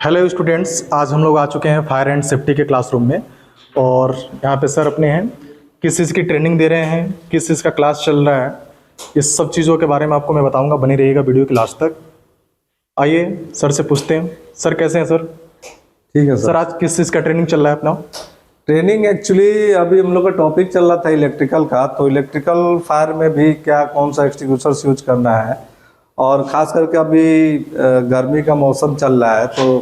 Hello students, आज हम लोग आ चुके हैं फायर एंड सेफ्टी के क्लासरूम में। और यहाँ पे सर अपने हैं, किस चीज़ की ट्रेनिंग दे रहे हैं, किस चीज़ का क्लास चल रहा है, इस सब चीज़ों के बारे में आपको मैं बताऊंगा। बने रहिएगा वीडियो के लास्ट तक। आइए सर से पूछते हैं। सर कैसे हैं सर? ठीक है सर आज किस चीज़ का ट्रेनिंग चल रहा है अपना? ट्रेनिंग एक्चुअली अभी हम लोग का टॉपिक चल रहा था इलेक्ट्रिकल का, तो इलेक्ट्रिकल फायर में भी क्या कौन सा एक्सटिंग्विशर्स यूज करना है। और ख़ास करके अभी गर्मी का मौसम चल रहा है तो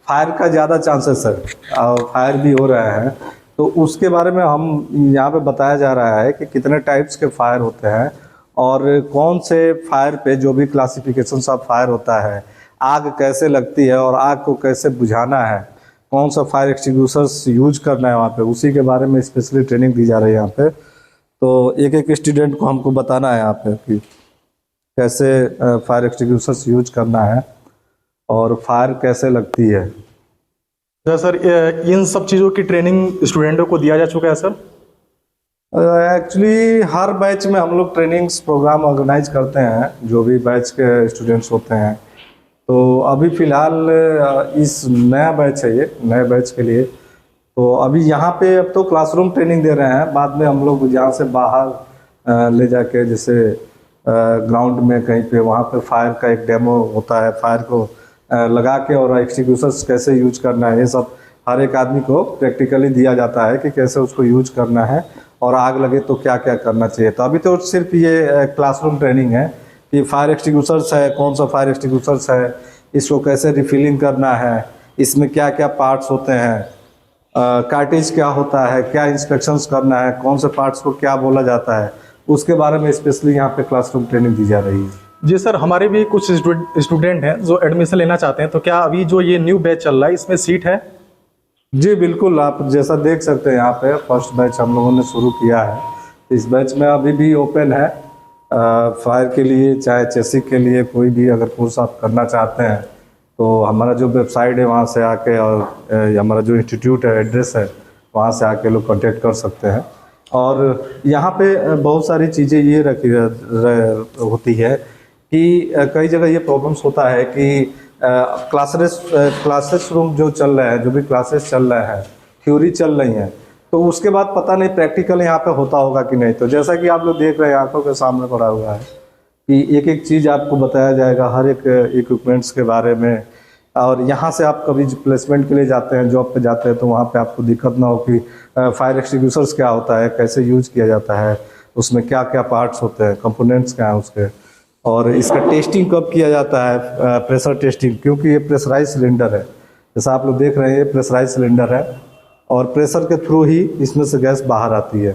फायर का ज़्यादा चांसेस है और फायर भी हो रहे हैं, तो उसके बारे में हम यहाँ पे बताया जा रहा है कि कितने टाइप्स के फायर होते हैं और कौन से फायर पे जो भी क्लासिफिकेशन ऑफ फायर होता है, आग कैसे लगती है और आग को कैसे बुझाना है, कौन सा फायर एक्सटिंग्विशर्स यूज करना है वहाँ पे, उसी के बारे में स्पेशली ट्रेनिंग दी जा रही है यहाँ पे। तो एक एक स्टूडेंट को हमको बताना है यहाँ पे कि कैसे फायर एक्सटिंग्विशर्स यूज करना है और फायर कैसे लगती है। तो सर इन सब चीज़ों की ट्रेनिंग स्टूडेंटों को दिया जा चुका है सर? एक्चुअली हर बैच में हम लोग ट्रेनिंग्स प्रोग्राम ऑर्गेनाइज करते हैं, जो भी बैच के स्टूडेंट्स होते हैं। तो अभी फ़िलहाल इस नया बैच है, ये नए बैच के लिए तो अभी यहाँ पे अब तो क्लासरूम ट्रेनिंग दे रहे हैं। बाद में हम लोग यहाँ से बाहर ले जाके जैसे ग्राउंड में कहीं पे वहाँ पे फायर का एक डेमो होता है, फायर को लगा के और एक्सटिंग्विशर्स कैसे यूज करना है, ये सब हर एक आदमी को प्रैक्टिकली दिया जाता है कि कैसे उसको यूज करना है और आग लगे तो क्या क्या करना चाहिए। तो अभी तो सिर्फ ये क्लासरूम ट्रेनिंग है कि फायर एक्सटिंग्विशर्स है, कौन सा फायर एक्सटिंग्विशर्स है, इसको कैसे रिफिलिंग करना है, इसमें क्या क्या पार्ट्स होते हैं, कार्टेज क्या होता है, क्या इंस्पेक्शंस करना है, कौन से पार्ट्स को क्या बोला जाता है, उसके बारे में स्पेशली यहाँ पे क्लासरूम ट्रेनिंग दी जा रही है। जी सर, हमारे भी कुछ स्टूडेंट हैं जो एडमिशन लेना चाहते हैं, तो क्या अभी जो ये न्यू बैच चल रहा है इसमें सीट है? जी बिल्कुल, आप जैसा देख सकते हैं यहाँ पे फर्स्ट बैच हम लोगों ने शुरू किया है। इस बैच में अभी भी ओपन है फायर के लिए, चाहे चेसिक के लिए, कोई भी अगर कोर्स आप करना चाहते हैं तो हमारा जो वेबसाइट है वहाँ से आके, और हमारा जो इंस्टीट्यूट है एड्रेस है वहाँ से आके लोग कांटेक्ट कर सकते हैं। और यहाँ पे बहुत सारी चीज़ें ये रखी होती है कि कई जगह ये प्रॉब्लम्स होता है कि क्लासेस रूम जो चल रहे हैं, जो भी क्लासेस चल रहे हैं, थ्योरी चल रही हैं, तो उसके बाद पता नहीं प्रैक्टिकल यहाँ पे होता होगा कि नहीं। तो जैसा कि आप लोग देख रहे हैं आंखों के सामने पड़ा हुआ है कि एक एक चीज़ आपको बताया जाएगा हर एक इक्विपमेंट्स के बारे में। और यहाँ से आप कभी प्लेसमेंट के लिए जाते हैं, जॉब पे जाते हैं, तो वहाँ पे आपको दिक्कत ना हो कि फायर एक्सटिंग्विशर्स क्या होता है, कैसे यूज किया जाता है, उसमें क्या क्या पार्ट्स होते हैं, कंपोनेंट्स क्या हैं उसके, और इसका टेस्टिंग कब किया जाता है, प्रेशर टेस्टिंग, क्योंकि ये प्रेशराइज सिलेंडर है। जैसा आप लोग देख रहे हैं ये प्रेशराइज सिलेंडर है और प्रेशर के थ्रू ही इसमें से गैस बाहर आती है।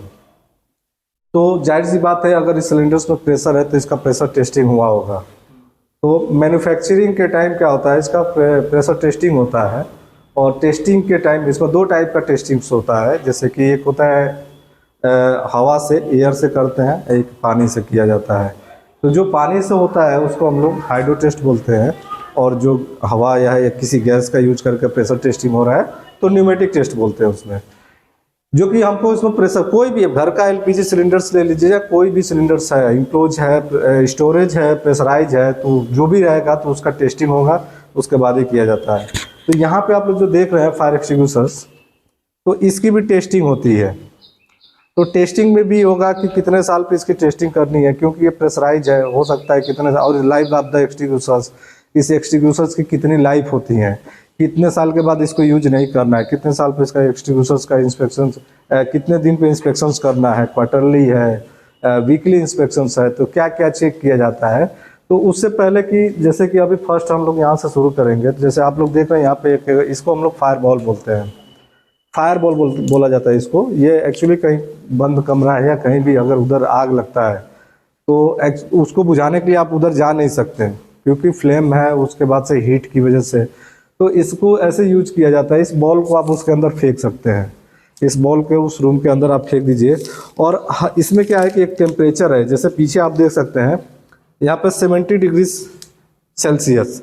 तो जाहिर सी बात है अगर इस सिलेंडर्स में प्रेशर है तो इसका प्रेशर टेस्टिंग हुआ होगा। तो मैन्युफैक्चरिंग के टाइम क्या होता है, इसका प्रेशर टेस्टिंग होता है। और टेस्टिंग के टाइम इसमें दो टाइप का टेस्टिंग्स होता है, जैसे कि एक होता है हवा से, एयर से करते हैं, एक पानी से किया जाता है। तो जो पानी से होता है उसको हम लोग हाइड्रो टेस्ट बोलते हैं, और जो हवा या किसी गैस का यूज करके प्रेशर टेस्टिंग हो रहा है तो न्यूमेटिक टेस्ट बोलते हैं उसमें। जो कि हमको इसमें प्रेशर, कोई भी घर का एलपीजी सिलेंडर्स ले लीजिए या कोई भी सिलेंडर्स है, इंक्लोज है, स्टोरेज है, प्रेशराइज है, तो जो भी रहेगा तो उसका टेस्टिंग होगा, उसके बाद ही किया जाता है। तो यहाँ पे आप लोग जो देख रहे हैं फायर एक्सटिंग्विशर्स, तो इसकी भी टेस्टिंग होती है। तो टेस्टिंग में भी होगा कि कितने साल पे इसकी टेस्टिंग करनी है, क्योंकि ये प्रेशराइज है, हो सकता है कितने, और लाइफ ऑफ द एक्सटिंग्विशर्स, इस एक्सटिंग्विशर्स की कितनी लाइफ होती है, कितने साल के बाद इसको यूज नहीं करना है, कितने साल पे इसका एक्सटिंग्विशर्स का इंस्पेक्शन, कितने दिन पे इंस्पेक्शंस करना है, क्वार्टरली है, वीकली इंस्पेक्शंस है, तो क्या क्या चेक किया जाता है। तो उससे पहले कि जैसे कि अभी फर्स्ट हम लोग यहाँ से शुरू करेंगे, तो जैसे आप लोग देख रहे हैं यहाँ पे एक, इसको हम लोग फायर बॉल बोलते हैं, फायर बॉल बोला जाता है इसको। ये एक्चुअली कहीं बंद कमरा है या कहीं भी अगर उधर आग लगता है तो उसको बुझाने के लिए आप उधर जा नहीं सकते क्योंकि फ्लेम है, उसके बाद से हीट की वजह से। तो इसको ऐसे यूज किया जाता है, इस बॉल को आप उसके अंदर फेंक सकते हैं, इस बॉल के उस रूम के अंदर आप फेंक दीजिए। और इसमें क्या है कि एक टेम्परेचर है, जैसे पीछे आप देख सकते हैं यहाँ पर 70 डिग्री सेल्सियस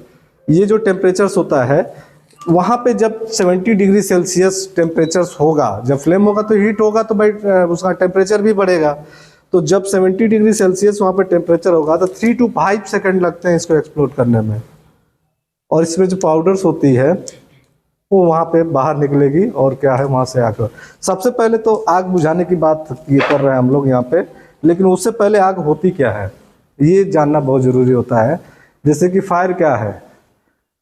ये जो टेम्परेचर्स होता है, वहाँ पे जब 70 डिग्री सेल्सियस टेम्परेचर्स होगा, जब फ्लेम होगा तो हीट होगा, तो भाई उसका टेम्परेचर भी बढ़ेगा। तो जब 70 डिग्री सेल्सियस वहाँ पे टेम्परेचर होगा तो 3 to 5 सेकंड लगते हैं इसको एक्सप्लोड करने में। और इसमें जो पाउडर्स होती है वो वहाँ पे बाहर निकलेगी और क्या है वहाँ से आकर सबसे पहले तो आग बुझाने की बात ये कर रहे हैं हम लोग यहाँ पे, लेकिन उससे पहले आग होती क्या है ये जानना बहुत ज़रूरी होता है। जैसे कि फायर क्या है,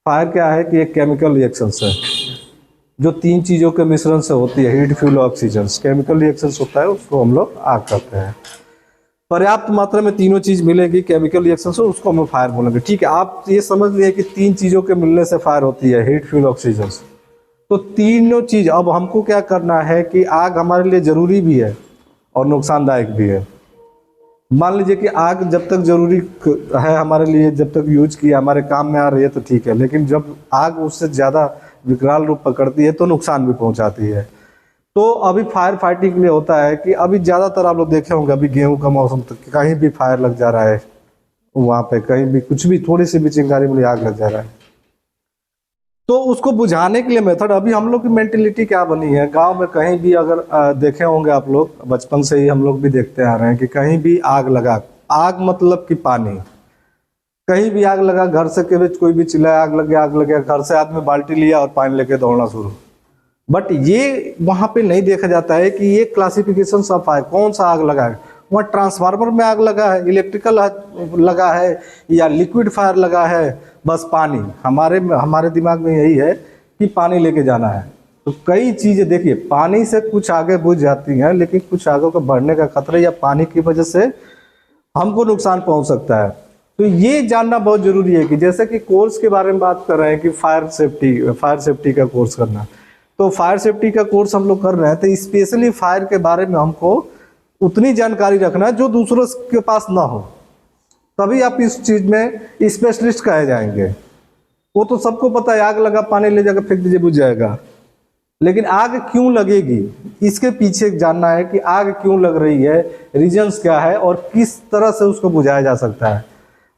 फायर क्या है कि एक केमिकल रिएक्शन है जो तीन चीज़ों के मिश्रण से होती है, heat fuel oxygen. Chemical reaction होता है उसको हम लोग आग कहते हैं। पर्याप्त मात्रा में तीनों चीज़ मिलेगी केमिकल रिएक्शन से, उसको हम फायर बोलेंगे। ठीक है, आप ये समझ लिए कि तीन चीज़ों के मिलने से फायर होती है, हीट फ्यूल ऑक्सीजन। तो तीनों चीज़ अब हमको क्या करना है कि आग हमारे लिए ज़रूरी भी है और नुकसानदायक भी है। मान लीजिए कि आग जब तक ज़रूरी है हमारे लिए, जब तक यूज किया हमारे काम में आ रही है तो ठीक है, लेकिन जब आग उससे ज़्यादा विकराल रूप पकड़ती है तो नुकसान भी पहुंचाती है। तो अभी फायर फाइटिंग के लिए होता है कि अभी ज़्यादातर आप लोग देखे होंगे, अभी गेहूं का मौसम तो कहीं भी फायर लग जा रहा है, वहाँ पे कहीं भी कुछ भी थोड़ी सी भी चिंगारी मिली आग लग जा रहा है। तो उसको बुझाने के लिए मेथड, अभी हम लोग की मेंटेलिटी क्या बनी है गांव में, कहीं भी अगर देखे होंगे आप लोग, बचपन से ही हम लोग भी देखते आ रहे हैं कि कहीं भी आग लगा, आग मतलब कि पानी, कहीं भी आग लगा, घर से के बीच कोई भी चिल्लाया आग लग गया, आग लग गया, घर से आदमी बाल्टी लिया और पानी लेके दौड़ना शुरू। बट ये वहाँ पे नहीं देखा जाता है कि ये क्लासिफिकेशन सब है, कौन सा आग लगा है। वहाँ ट्रांसफार्मर में आग लगा है, इलेक्ट्रिकल लगा है, या लिक्विड फायर लगा है, बस पानी। हमारे दिमाग में यही है कि पानी लेके जाना है। तो कई चीज़ें देखिए, पानी से कुछ आगे बुझ जाती हैं, लेकिन कुछ आगे को बढ़ने का खतरा या पानी की वजह से हमको नुकसान पहुंच सकता है। तो ये जानना बहुत ज़रूरी है कि जैसे कि कोर्स के बारे में बात कर रहे हैं कि फायर सेफ्टी का कोर्स करना, तो फायर सेफ्टी का कोर्स हम लोग कर रहे हैं तो स्पेशली फायर के बारे में हमको उतनी जानकारी रखना है जो दूसरों के पास ना हो, तभी आप इस चीज़ में स्पेशलिस्ट कहे जाएंगे। वो तो सबको पता है, आग लगा पानी ले जाकर फेंक दीजिए बुझ जाएगा, लेकिन आग क्यों लगेगी इसके पीछे जानना है कि आग क्यों लग रही है, रीजंस क्या है और किस तरह से उसको बुझाया जा सकता है।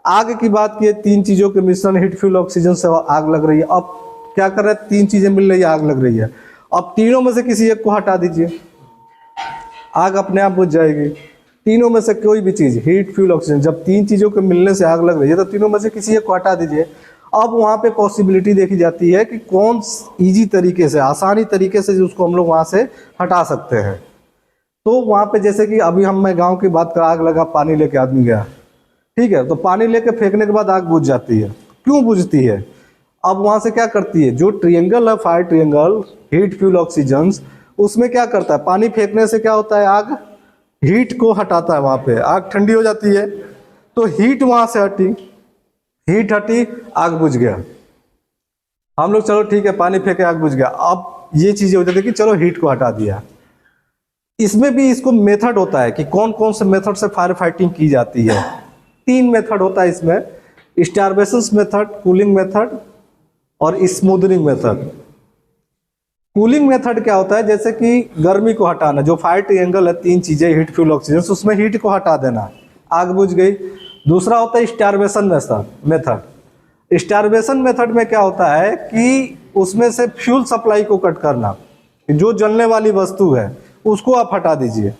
आग की बात की, तीन चीज़ों के मिश्रण हीट फ्यूल ऑक्सीजन से आग लग रही है। अब क्या कर रहे हैं, तीन चीज़ें मिल रही है, आग लग रही है। अब तीनों में से किसी एक को हटा दीजिए, आग अपने आप बुझ जाएगी। तीनों में से कोई भी चीज़, हीट फ्यूल ऑक्सीजन, जब तीन चीज़ों के मिलने से आग लग रही है तो तीनों में से किसी एक को हटा दीजिए। अब वहाँ पे पॉसिबिलिटी देखी जाती है कि कौन इजी तरीके से, आसानी तरीके से उसको हम लोग वहाँ से हटा सकते हैं। तो वहाँ पे जैसे कि अभी मैं गाँव की बात कर, आग लगा, पानी लेके आदमी गया, ठीक है, तो पानी लेके फेंकने के बाद आग बुझ जाती है। क्यों बुझती है? अब वहाँ से क्या करती है, जो ट्रायंगल है, fire triangle, heat fuel oxygen, उसमें क्या करता है, पानी फेंकने से क्या होता है, आग हीट को हटाता है, वहाँ पे आग ठंडी हो जाती है, तो हीट वहाँ से हटी, हीट हटी, आग बुझ गया। हम लोग चलो ठीक है, पानी फेंके आग बुझ गया। अब ये चीज़ें हो जाती है कि चलो हीट को हटा दिया। इसमें भी इसको मेथड होता है कि कौन कौन से मेथड से फायर फाइटिंग की जाती है। तीन मेथड होता है इसमें, स्टारवेशन मेथड, कूलिंग मेथड और स्मूदनिंग मेथड। कूलिंग मेथड क्या होता है, जैसे कि गर्मी को हटाना, जो फायर ट्रायंगल है, तीन चीजें हीट फ्यूल ऑक्सीजन, उसमें हीट को हटा देना, आग बुझ गई। दूसरा होता है स्टारवेशन मेथड। स्टारवेशन मेथड में क्या होता है कि उसमें से फ्यूल सप्लाई को कट करना, जो जलने वाली वस्तु है उसको आप हटा दीजिए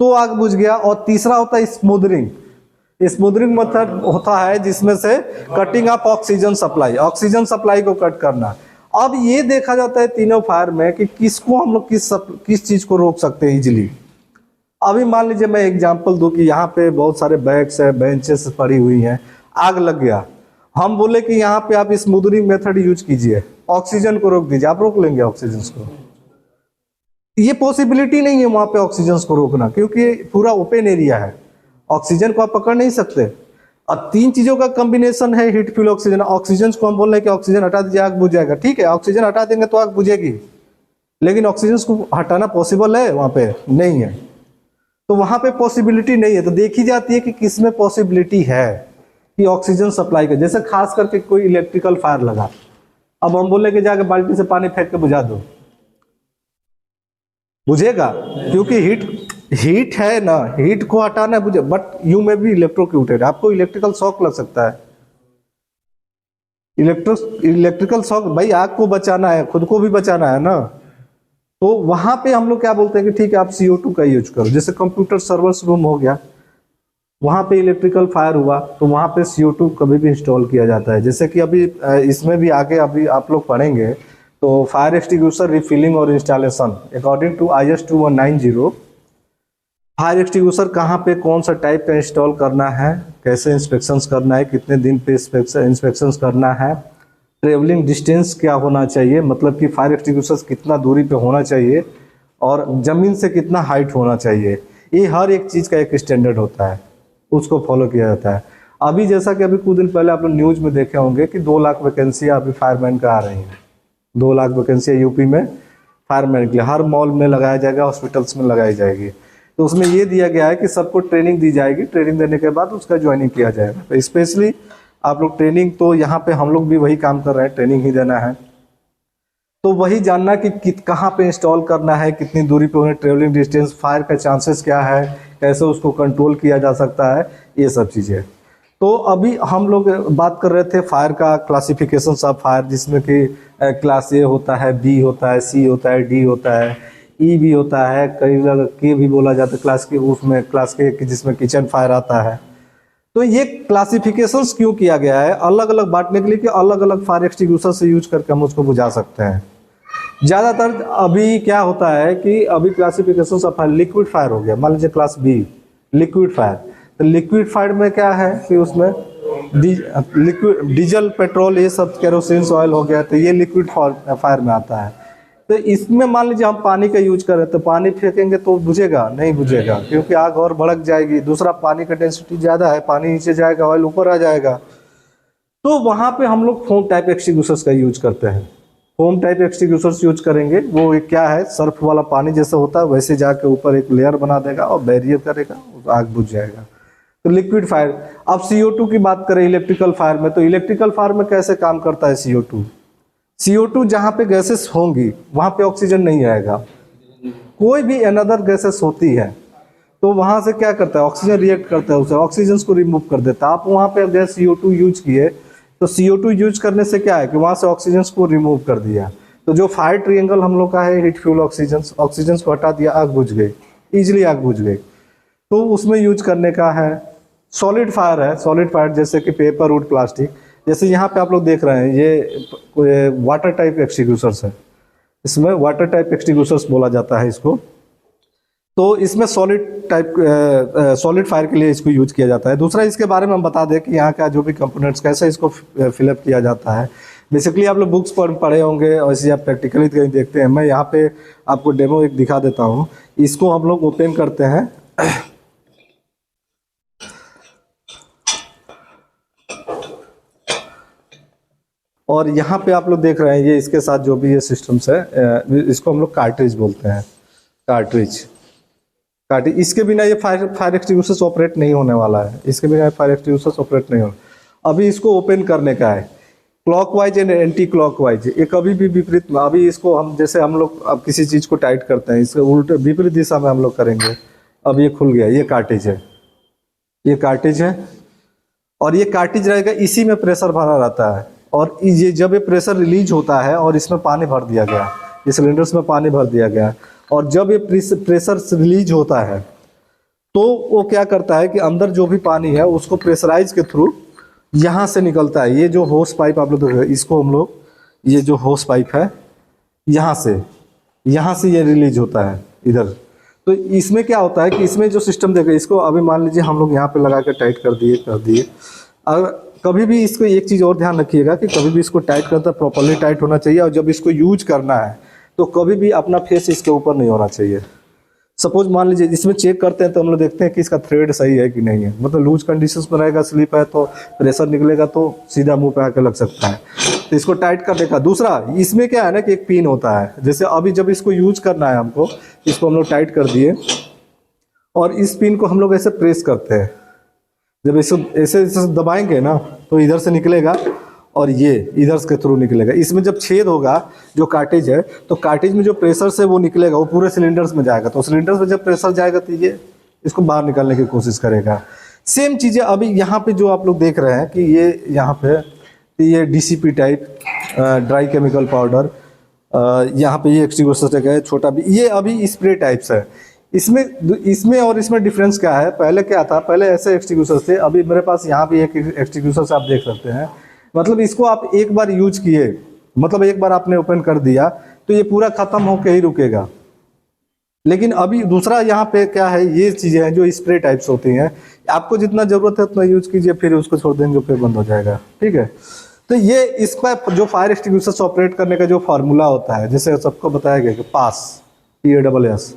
तो आग बुझ गया। और तीसरा होता है स्मूदनिंग। स्मूदनिंग मेथड होता है जिसमें से कटिंग ऑफ ऑक्सीजन सप्लाई को कट करना। अब ये देखा जाता है तीनों फायर में कि किसको हम लोग किस चीज को रोक सकते हैं इजीली। अभी मान लीजिए मैं एग्जांपल दूं कि यहाँ पे बहुत सारे बैग्स है, बेंचेस पड़ी हुई हैं, आग लग गया, हम बोले कि यहाँ पे आप स्मूदनिंग मेथड यूज कीजिए, ऑक्सीजन को रोक दीजिए, आप रोक लेंगे ऑक्सीजन को? ये पॉसिबिलिटी नहीं है वहाँ पे ऑक्सीजन को रोकना, क्योंकि पूरा ओपन एरिया है, ऑक्सीजन को आप पकड़ नहीं सकते। और तीन चीजों का कॉम्बिनेशन है हीट फ्यूल ऑक्सीजन। ऑक्सीजन को हम बोल रहे हैं कि ऑक्सीजन हटा दीजिए आग बुझ जाएगा, ठीक है, ऑक्सीजन हटा देंगे तो आग बुझेगी, लेकिन ऑक्सीजन को हटाना पॉसिबल है वहाँ पे? नहीं है। तो वहाँ पे पॉसिबिलिटी नहीं है, तो देखी जाती है कि किसमें पॉसिबिलिटी है कि ऑक्सीजन सप्लाई का। जैसे खास करके कोई इलेक्ट्रिकल फायर लगा, अब हम बोले कि जाके बाल्टी से पानी फेंक के बुझा दो, बुझेगा? क्योंकि हीट है ना, हीट को हटाना बुझे, बट यू में भी इलेक्ट्रोक्यूटेड, आपको इलेक्ट्रिकल शॉक लग सकता है। इलेक्ट्रिकल शॉक, भाई आग को बचाना है, खुद को भी बचाना है ना। तो वहां पे हम लोग क्या बोलते हैं कि ठीक है आप CO2 का यूज करो। जैसे कंप्यूटर सर्वर्स रूम हो गया, वहां पे इलेक्ट्रिकल फायर हुआ तो वहां पे CO2 कभी भी इंस्टॉल किया जाता है। जैसे कि अभी इसमें भी आगे अभी आप लोग पढ़ेंगे तो फायर एक्सटिंग्विशर रिफिलिंग और installation according to IS 2190, fire extinguisher कहाँ पे कौन सा टाइप का इंस्टॉल करना है, कैसे इंस्पेक्शंस करना है, कितने दिन पे इंस्पेक्शंस करना है, ट्रेवलिंग डिस्टेंस क्या होना चाहिए, मतलब कि फायर एक्सटिंग्विशर कितना दूरी पे होना चाहिए और ज़मीन से कितना हाइट होना चाहिए, ये हर एक चीज़ का एक स्टैंडर्ड होता है, उसको फॉलो किया जाता है। अभी जैसा कि अभी कुछ दिन पहले आप लोग न्यूज़ में देखे होंगे कि 2 लाख वैकेंसियाँ अभी फायरमैन का आ रही हैं। 2 लाख वैकेंसियाँ यूपी में फायरमैन के लिए हर मॉल में लगाया जाएगा, हॉस्पिटल्स में लगाई जाएगी। तो उसमें ये दिया गया है कि सबको ट्रेनिंग दी जाएगी, ट्रेनिंग देने के बाद उसका ज्वाइनिंग किया जाएगा। तो स्पेशली आप लोग ट्रेनिंग, तो यहाँ पे हम लोग भी वही काम कर रहे हैं, ट्रेनिंग ही देना है। तो वही जानना कि कहाँ पे इंस्टॉल करना है, कितनी दूरी पे होना, ट्रेवलिंग डिस्टेंस, फायर का चांसेस क्या है, कैसे उसको कंट्रोल किया जा सकता है, ये सब चीज़ें। तो अभी हम लोग बात कर रहे थे फायर का क्लासिफिकेशन ऑफ फायर, जिसमें कि क्लास A होता है, B होता है, C होता है, D होता है, E भी होता है, कई जगह K भी बोला जाता है क्लास के, उसमें क्लास K जिसमें किचन फायर आता है। तो ये क्लासिफिकेशंस क्यों किया गया है, अलग अलग बांटने के लिए कि अलग अलग फायर एक्सटिंग्विशर से यूज करके हम उसको बुझा सकते हैं। ज़्यादातर अभी क्या होता है कि अभी classification of fire liquid fire हो गया, मान लीजिए क्लास B लिक्विड फायर। तो लिक्विड फायर में क्या है कि उसमें लिक्विड डीजल, पेट्रोल, ये सब केरोसिन ऑयल हो गया, तो ये लिक्विड फायर में आता है। तो इसमें मान लीजिए हम पानी का यूज करें तो पानी फेंकेंगे तो बुझेगा नहीं, बुझेगा, क्योंकि आग और भड़क जाएगी। दूसरा, पानी का डेंसिटी ज़्यादा है, पानी नीचे जाएगा, ऑयल ऊपर आ जाएगा। तो वहाँ पे हम लोग फोम टाइप एक्सटिंग्विशर्स का यूज करते हैं। फोम टाइप एक्सटिंग्विशर्स यूज करेंगे, वो एक क्या है, सर्फ वाला पानी जैसा होता है वैसे जाके ऊपर एक लेयर बना देगा और बैरियर करेगा, आग बुझ जाएगा। तो लिक्विड फायर। अब CO2 की बात करें इलेक्ट्रिकल फायर में, तो इलेक्ट्रिकल फायर में कैसे काम करता है CO2? CO2 जहाँ पे गैसेस होंगी वहाँ पे ऑक्सीजन नहीं आएगा। कोई भी अनदर गैसेस होती है तो वहाँ से क्या करता है, ऑक्सीजन रिएक्ट करता है, उसे ऑक्सीजन को रिमूव कर देता है। आप वहाँ पे गैस CO2 यूज किए तो CO2 यूज करने से क्या है कि वहाँ से ऑक्सीजन को रिमूव कर दिया। तो जो फायर ट्रायंगल हम लोग का है, हीट फ्यूल ऑक्सीजन, ऑक्सीजन को हटा दिया, आग बुझ गई, ईजिली आग बुझ गई। तो उसमें यूज करने का है। सॉलिड फायर है, सॉलिड फायर जैसे कि पेपर, वुड, प्लास्टिक, जैसे यहाँ पे आप लोग देख रहे हैं ये वाटर टाइप एक्सटिंग्विशर्स है, इसमें वाटर टाइप एक्सटिंग्विशर्स बोला जाता है इसको। तो इसमें सॉलिड फायर के लिए इसको यूज किया जाता है। दूसरा, इसके बारे में हम बता दें कि यहाँ का जो भी कंपोनेंट्स कैसे इसको फिलअप किया जाता है। बेसिकली आप लोग बुक्स पर पढ़े होंगे और इसे आप प्रैक्टिकली कहीं देखते हैं। मैं यहाँ पे आपको डेमो एक दिखा देता हूँ। इसको हम लोग ओपन करते हैं और यहाँ पे आप लोग देख रहे हैं ये इसके साथ जो भी ये सिस्टम्स है, इसको हम लोग कार्ट्रिज बोलते हैं। कार्ट्रिज इसके बिना ये फायर एक्सटिंग्विशर्स ऑपरेट नहीं होने वाला है, इसके बिना फायर एक्सटिंग्विशर्स ऑपरेट नहीं होगा। अभी इसको ओपन करने का है क्लॉकवाइज एंड एंटी क्लॉकवाइज, ये कभी भी विपरीत में। अभी इसको हम जैसे हम लोग अब किसी चीज़ को टाइट करते हैं, इसके उल्टे विपरीत दिशा में हम लोग करेंगे। अब ये खुल गया, ये कार्ट्रिज है, ये कार्ट्रिज है और ये कार्ट्रिज रहेगा, इसी में प्रेशर भरा रहता है। और ये जब ये प्रेशर रिलीज होता है और इसमें पानी भर दिया गया, इस सिलेंडर्स में पानी भर दिया गया, और जब ये प्रेशर रिलीज होता है तो वो क्या करता है कि अंदर जो भी पानी है उसको प्रेशराइज के थ्रू यहाँ से निकलता है। ये जो होस पाइप आप लोग देख रहे हैं, इसको हम लोग, ये जो होस पाइप है यहाँ से ये रिलीज होता है इधर। तो इसमें क्या होता है कि इसमें जो सिस्टम देखें, इसको अभी मान लीजिए हम लोग यहाँ पे लगा कर टाइट कर दिए। अगर कभी भी इसको एक चीज़ और ध्यान रखिएगा कि कभी भी इसको टाइट करता प्रॉपर्ली टाइट होना चाहिए, और जब इसको यूज करना है तो कभी भी अपना फेस इसके ऊपर नहीं होना चाहिए। सपोज मान लीजिए इसमें चेक करते हैं तो हम लोग देखते हैं कि इसका थ्रेड सही है कि नहीं है, मतलब लूज कंडीशंस में रहेगा, स्लिप है तो प्रेशर निकलेगा तो सीधा मुंह पे आकर लग सकता है। तो इसको टाइट करने का। दूसरा, इसमें क्या है ना कि एक पिन होता है, जैसे अभी जब इसको यूज करना है हमको, इसको हम लोग टाइट कर दिए और इस पिन को हम लोग ऐसे प्रेस करते हैं। जब इसको ऐसे दबाएंगे ना तो इधर से निकलेगा और ये इधर के थ्रू निकलेगा। इसमें जब छेद होगा जो कार्ट्रिज है, तो कार्ट्रिज में जो प्रेशर से वो निकलेगा वो पूरे सिलेंडर्स में जाएगा। तो सिलेंडर्स में जब प्रेशर जाएगा तो ये इसको बाहर निकालने की कोशिश करेगा। सेम चीज़ें अभी यहाँ पे जो आप लोग देख रहे हैं कि ये यहाँ पे ये DCP type dry chemical powder, यहाँ पे ये एक्सटिंग्विशर है छोटा भी, ये अभी स्प्रे टाइप्स है। इसमें और इसमें डिफरेंस क्या है? पहले क्या था, पहले ऐसे एक्सटिंग्विशर थे, अभी मेरे पास यहाँ भी एक एक्सटिंग्विशर आप देख सकते हैं। मतलब इसको आप एक बार यूज किए मतलब एक बार आपने ओपन कर दिया तो ये पूरा खत्म होके ही रुकेगा। लेकिन अभी दूसरा यहाँ पे क्या है, ये चीज़ें हैं जो स्प्रे टाइप्स होती हैं, आपको जितना ज़रूरत है उतना यूज कीजिए, फिर उसको छोड़ देंगे फिर बंद हो जाएगा, ठीक है। तो ये इसका जो फायर एक्सटिंग्विशर से ऑपरेट करने का जो फार्मूला होता है, जैसे सबको बताया गया कि पास, PASS,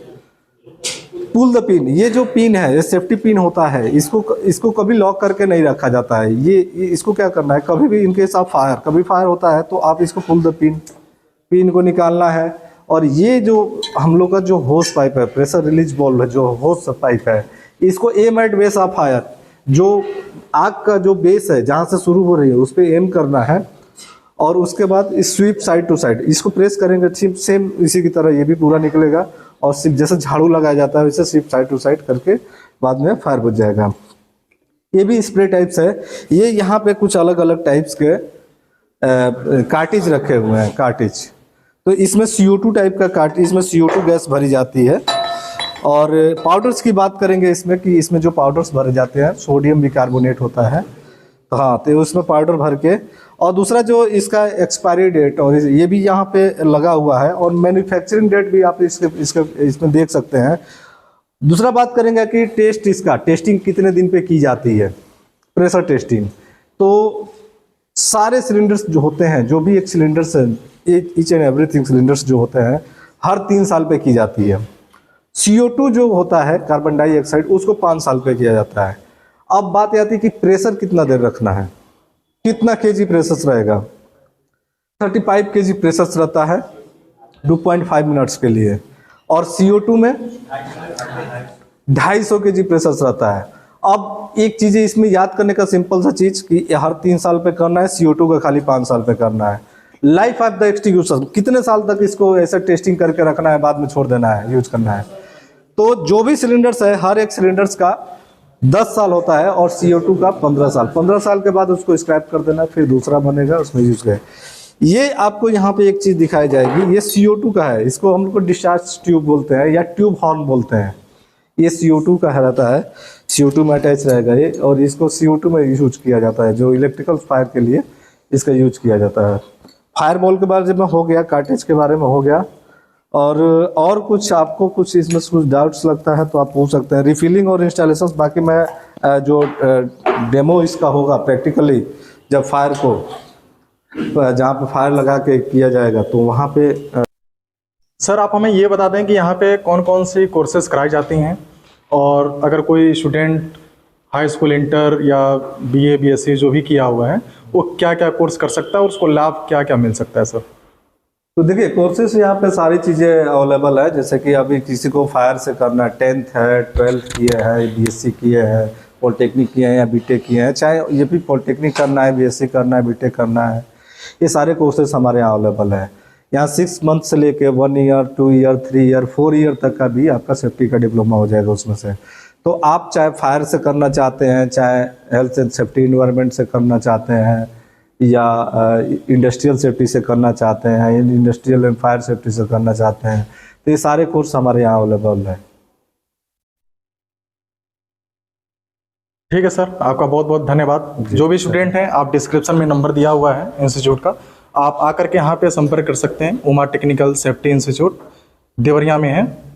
पुल द पिन, ये जो पिन है ये सेफ्टी पिन होता है, इसको कभी लॉक करके नहीं रखा जाता है। ये इसको क्या करना है, कभी भी इनकेस आप कभी फायर होता है तो आप इसको पुल द पिन को निकालना है। और ये जो हम लोग का जो होस पाइप है, प्रेशर रिलीज बॉल्व है, जो होस पाइप है, इसको aim at base of fire, जो आग का जो बेस है जहाँ से शुरू हो रही है उस पर एम करना है। और उसके बाद इस स्वीप साइड टू साइड, इसको प्रेस करेंगे सेम इसी की तरह ये भी पूरा निकलेगा। और सिर्फ जैसे झाड़ू लगाया जाता है वैसे स्वीप साइड टू साइड करके बाद में फायर बुझ जाएगा। ये भी स्प्रे टाइप्स है। ये यहाँ पे कुछ अलग अलग टाइप्स के कार्टिज रखे हुए हैं, कार्टिज। तो इसमें CO2 टाइप का कार्टिज, इसमें CO2 गैस भरी जाती है। और पाउडर्स की बात करेंगे इसमें, कि इसमें जो पाउडर्स भरे जाते हैं, सोडियम बिकार्बोनेट होता है, तो हाँ, तो उसमें पाउडर भर के। और दूसरा जो इसका एक्सपायरी डेट और ये भी यहाँ पे लगा हुआ है, और मैन्युफैक्चरिंग डेट भी आप इसमें देख सकते हैं। दूसरा बात करेंगे कि टेस्टिंग कितने दिन पे की जाती है, प्रेशर टेस्टिंग। तो सारे सिलेंडर्स जो होते हैं, जो भी एक सिलेंडर्स है, ईच एंड एवरीथिंग सिलेंडर्स जो होते हैं, हर 3 साल पे की जाती है। CO2 जो होता है, कार्बन डाइऑक्साइड, उसको 5 साल पे किया जाता है। अब बात आती है कि प्रेशर कितना देर रखना है, कितना kg प्रेशर रहेगा। 35 kg प्रेशर रहता है 2.5 मिनट्स के लिए, और CO2 में 250 kg प्रेशर रहता है। अब एक चीज़ इसमें याद करने का सिंपल सा चीज़ कि हर 3 साल पे करना है, CO2 का खाली 5 साल पे करना है। लाइफ ऑफ द एक्सटिंग्विशर, कितने साल तक इसको ऐसा टेस्टिंग करके रखना है, बाद में छोड़ देना है, यूज करना है। तो जो भी सिलेंडर्स है, हर एक सिलेंडर्स का 10 साल होता है, और CO2 का 15 साल। 15 साल के बाद उसको स्क्रैप कर देना, फिर दूसरा बनेगा, उसमें यूज करें। ये आपको यहाँ पे एक चीज़ दिखाई जाएगी, ये CO2 का है, इसको हम लोग को डिस्चार्ज ट्यूब बोलते हैं या ट्यूब हॉर्न बोलते हैं। ये CO2 का रहता है, CO2 में अटैच रहेगा ये, और इसको CO2 में यूज किया जाता है, जो इलेक्ट्रिकल फायर के लिए इसका यूज किया जाता है। फायर बॉल के बारे में हो गया, कार्टेज के बारे में हो गया, और कुछ आपको कुछ इसमें कुछ डाउट्स लगता है तो आप पूछ सकते हैं। रिफिलिंग और इंस्टॉलेशन बाकी मैं जो डेमो इसका होगा प्रैक्टिकली, जब फायर को जहाँ पे फायर लगा के किया जाएगा तो वहाँ पे सर आप हमें ये बता दें कि यहाँ पे कौन कौन सी कोर्सेज कराई जाती हैं, और अगर कोई स्टूडेंट हाई स्कूल इंटर या BA BSc जो भी किया हुआ है वो क्या क्या कोर्स कर सकता है और उसको लाभ क्या क्या मिल सकता है सर? तो देखिए, कोर्सेज यहाँ पे सारी चीज़ें अवेलेबल है। जैसे कि अभी किसी को फायर से करना है, 10th है, 12th किए है, BSc किए हैं, पॉलिटेक्निक किए हैं या BTech किए हैं, चाहे ये भी पॉलिटेक्निक करना है, BSc करना है, BTech करना है, ये सारे कोर्सेज हमारे यहाँ अवेलेबल है। यहाँ 6 मंथ से लेके 1 ईयर, 2 ईयर, 3 ईयर, 4 ईयर तक का भी आपका सेफ्टी का डिप्लोमा हो जाएगा उसमें से। तो आप चाहे फायर से करना चाहते हैं, चाहे हेल्थ एंड सेफ्टी इन्वायरमेंट से करना चाहते हैं, या इंडस्ट्रियल सेफ्टी से करना चाहते हैं, इंडस्ट्रियल एंड फायर सेफ्टी से करना चाहते हैं, तो ये सारे कोर्स हमारे यहाँ अवेलेबल है। ठीक है सर, आपका बहुत बहुत धन्यवाद। जो भी स्टूडेंट हैं, आप डिस्क्रिप्शन में नंबर दिया हुआ है इंस्टीट्यूट का, आप आकर के यहाँ पे संपर्क कर सकते हैं। Uma technical safety institute Deoria में है।